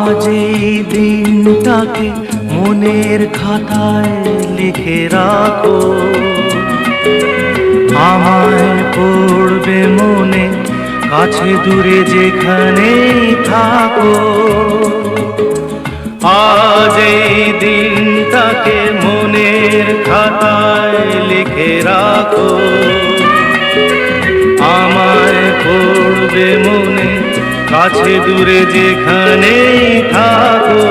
আজ এই দিনটাকে মনের খাতায় লিখে রাখো, আমায় পড়বে মনে, কাছে দূরে যেখানেই থাকো। আজ এই দিনটাকে মনের খাতায় লিখে রাখো, আমায় পড়বে মনে, কাছে দূরে যেখানেই থাকো।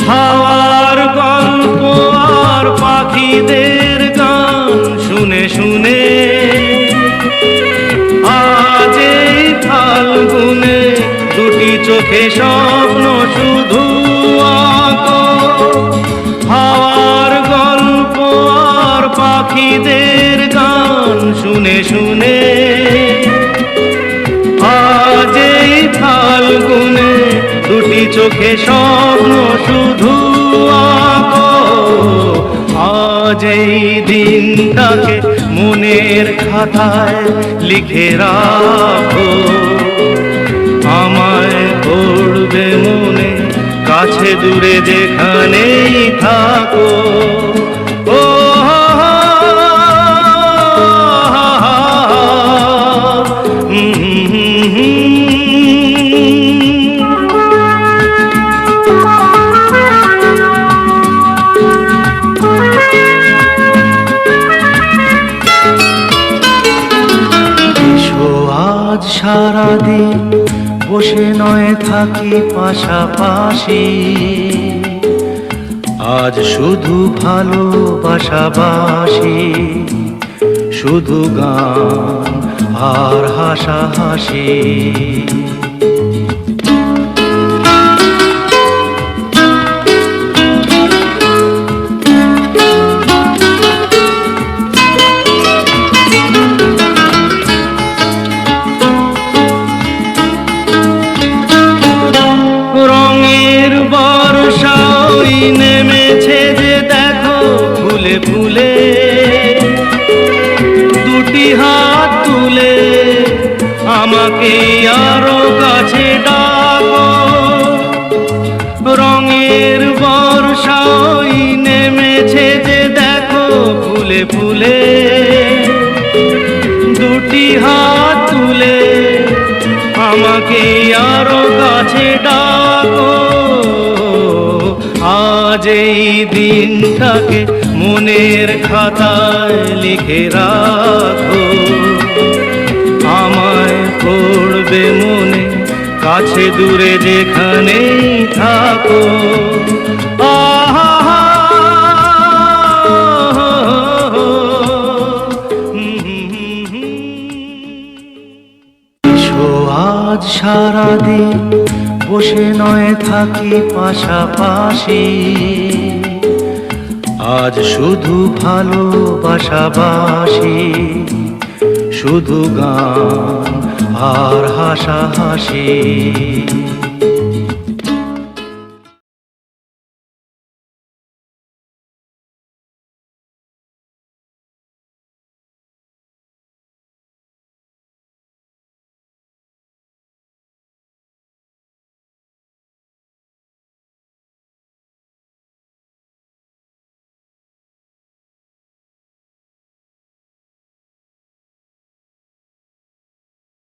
হাওয়ার গল্প আর পাখিদের গান শুনে শুনে আজ এই ফাল্গুনে দুটি চোখে স্বপ্ন শুধু আঁকো। হাওয়ার গল্প আর পাখিদের গান শুনে শুনে আজ এই ফাল্গুনে দুটি চোখে স্বপ্ন শুধু আঁকো। আজ এই দিনটাকে মনের খাতায় লিখে রাখো, আমায় পড়বে মনে, কাছে দূরে যেখানেই থাকো। ও আজ সারাদিন বসে নয় থাকি পাশাপাশি, আজ শুধু ভালোবাসাবাসি, শুধু গান আর হাসাহাসি। রঙের বর্ষা ওই নেমেছে যে দেখো ফুলে ফুলে, দুটি হাত তুলে আমাকে আরো কাছে ডাকো। রঙের বর্ষা ওই নেমেছে যে দেখো ফুলে ফুলে, দুটি হাত তুলে আমাকে আরো কাছে ডাকো। আজ এই দিনটাকে মনের খাতায় লিখে রাখো, আমায় পড়বে মনে, কাছে দূরে যেখানেই থাকো। আহা আজ সারাদিন বসে নয় থাকি পাশাপাশি, আজ শুধু ভালোবাসাবাসি, শুধু গান আর হাসাহাসি।